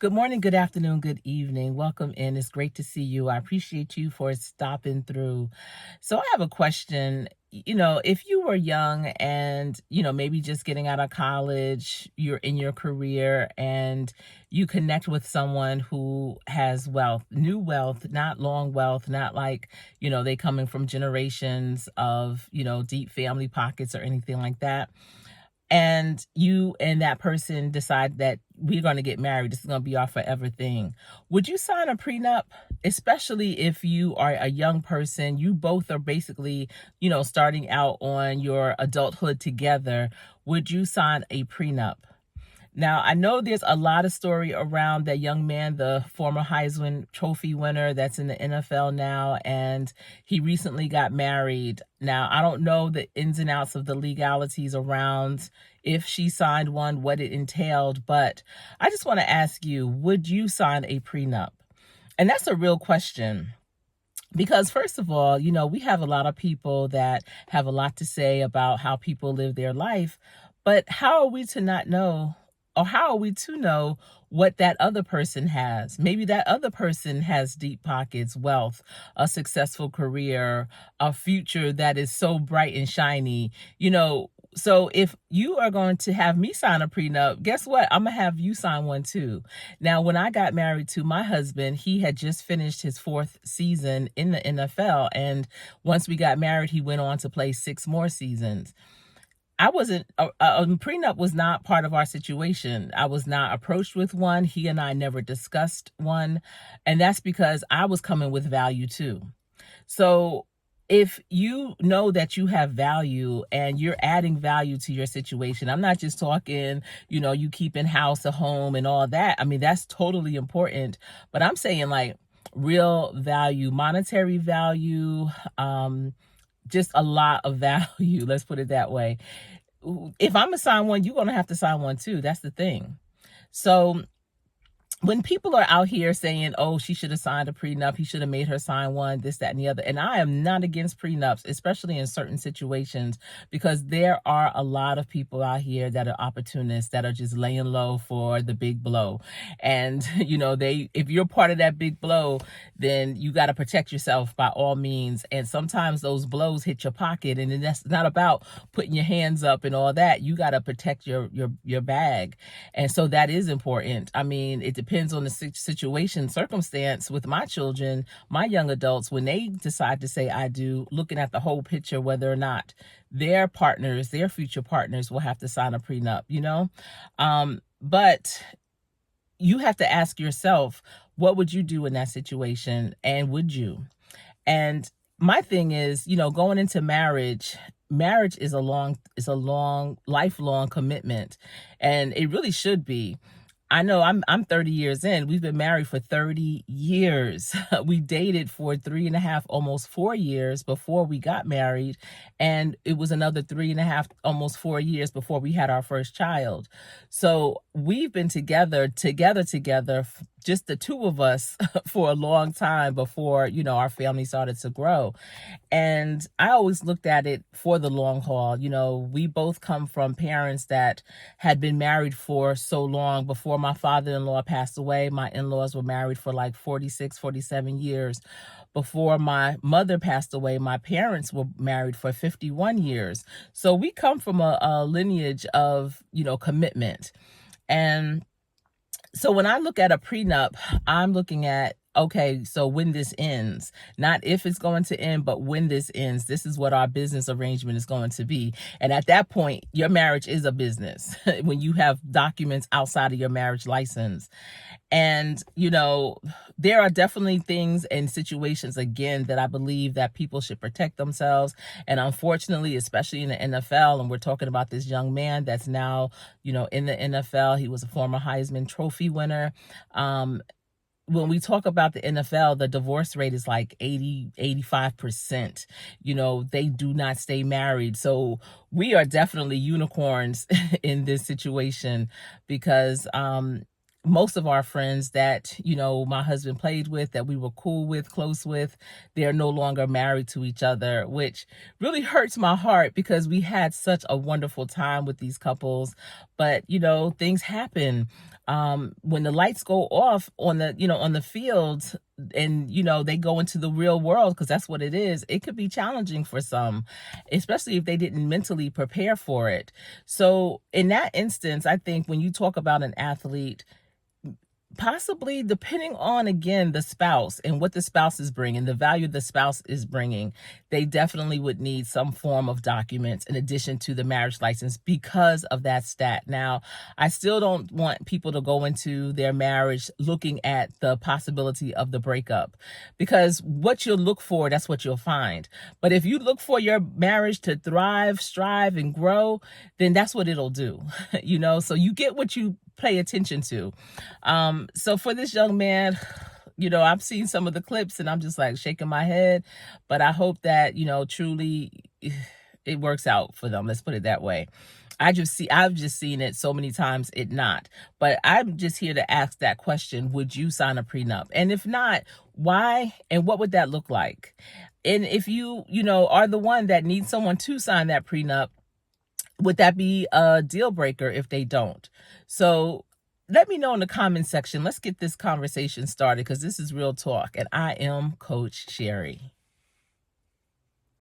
Good morning, good afternoon, good evening. Welcome in. It's great to see you. I appreciate you for stopping through. So, I have a question. If you were young and, maybe just getting out of college, you're in your career and you connect with someone who has wealth, new wealth, not long wealth, not like, they coming from generations of, deep family pockets or anything like that, and you and that person decide that we're going to get married, this is going to be our forever thing, would you sign a prenup? Especially if you are a young person, you both are basically, starting out on your adulthood together. Would you sign a prenup? Now, I know there's a lot of story around that young man, the former Heisman Trophy winner that's in the NFL now, and he recently got married. Now, I don't know the ins and outs of the legalities around if she signed one, what it entailed, but I just want to ask you, would you sign a prenup? And that's a real question. Because first of all, we have a lot of people that have a lot to say about how people live their life, but how are we to not know, or how are we to know what that other person has? Maybe that other person has deep pockets, wealth, a successful career, a future that is so bright and shiny. So if you are going to have me sign a prenup, guess what? I'm going to have you sign one too. Now, when I got married to my husband, he had just finished his fourth season in the NFL. And once we got married, he went on to play 6 more seasons. I wasn't, a prenup was not part of our situation. I was not approached with one. He and I never discussed one. And that's because I was coming with value too. So if you know that you have value and you're adding value to your situation, I'm not just talking, you keeping house, a home and all that. I mean, that's totally important. But I'm saying like real value, monetary value, just a lot of value. Let's put it that way. If I'm gonna sign one, you're gonna have to sign one too. That's the thing. So when people are out here saying, oh, she should have signed a prenup, he should have made her sign one, this, that, and the other. And I am not against prenups, especially in certain situations, because there are a lot of people out here that are opportunists that are just laying low for the big blow. And, if you're part of that big blow, then you got to protect yourself by all means. And sometimes those blows hit your pocket, and that's not about putting your hands up and all that. You got to protect your bag. And so that is important. I mean, it depends on the situation, circumstance with my children, my young adults, when they decide to say I do, looking at the whole picture, whether or not their partners, their future partners will have to sign a prenup, but you have to ask yourself, what would you do in that situation? And would you? And my thing is, going into marriage is a long, lifelong commitment. And it really should be. I know I'm 30 years in. We've been married for 30 years. We dated for 3.5, almost 4 years before we got married. And it was another 3.5, almost 4 years before we had our first child. So we've been together, just the two of us for a long time before, our family started to grow. And I always looked at it for the long haul. We both come from parents that had been married for so long. Before my father-in-law passed away, my in-laws were married for like 46, 47 years. Before my mother passed away, my parents were married for 51 years. So we come from a lineage of, commitment. And so when I look at a prenup, I'm looking at, okay, so when this ends, not if it's going to end, but when this ends, this is what our business arrangement is going to be. And at that point, your marriage is a business when you have documents outside of your marriage license. And, there are definitely things and situations, again, that I believe that people should protect themselves. And unfortunately, especially in the NFL, and we're talking about this young man that's now, in the NFL, he was a former Heisman Trophy winner. When we talk about the NFL, the divorce rate is like 85%. They do not stay married. So we are definitely unicorns in this situation because, most of our friends that, my husband played with, that we were cool with, close with, they're no longer married to each other, which really hurts my heart because we had such a wonderful time with these couples. But, things happen. When the lights go off on the, on the fields, and they go into the real world, because that's what it is, it could be challenging for some, especially if they didn't mentally prepare for it. So in that instance, I think when you talk about an athlete, possibly depending on, again, the spouse and what the spouse is bringing, the value the spouse is bringing, they definitely would need some form of documents in addition to the marriage license because of that stat. Now, I still don't want people to go into their marriage looking at the possibility of the breakup, because what you'll look for, that's what you'll find. But if you look for your marriage to thrive, strive, and grow, then that's what it'll do. So you get what you pay attention to. So for this young man, I've seen some of the clips and I'm just like shaking my head, but I hope that, truly it works out for them. Let's put it that way. I've just seen it so many times, it not. But I'm just here to ask that question: would you sign a prenup? And if not, why? And what would that look like? And if you are the one that needs someone to sign that prenup, would that be a deal breaker if they don't? So let me know in the comment section. Let's get this conversation started, because this is real talk. And I am Coach Sherry.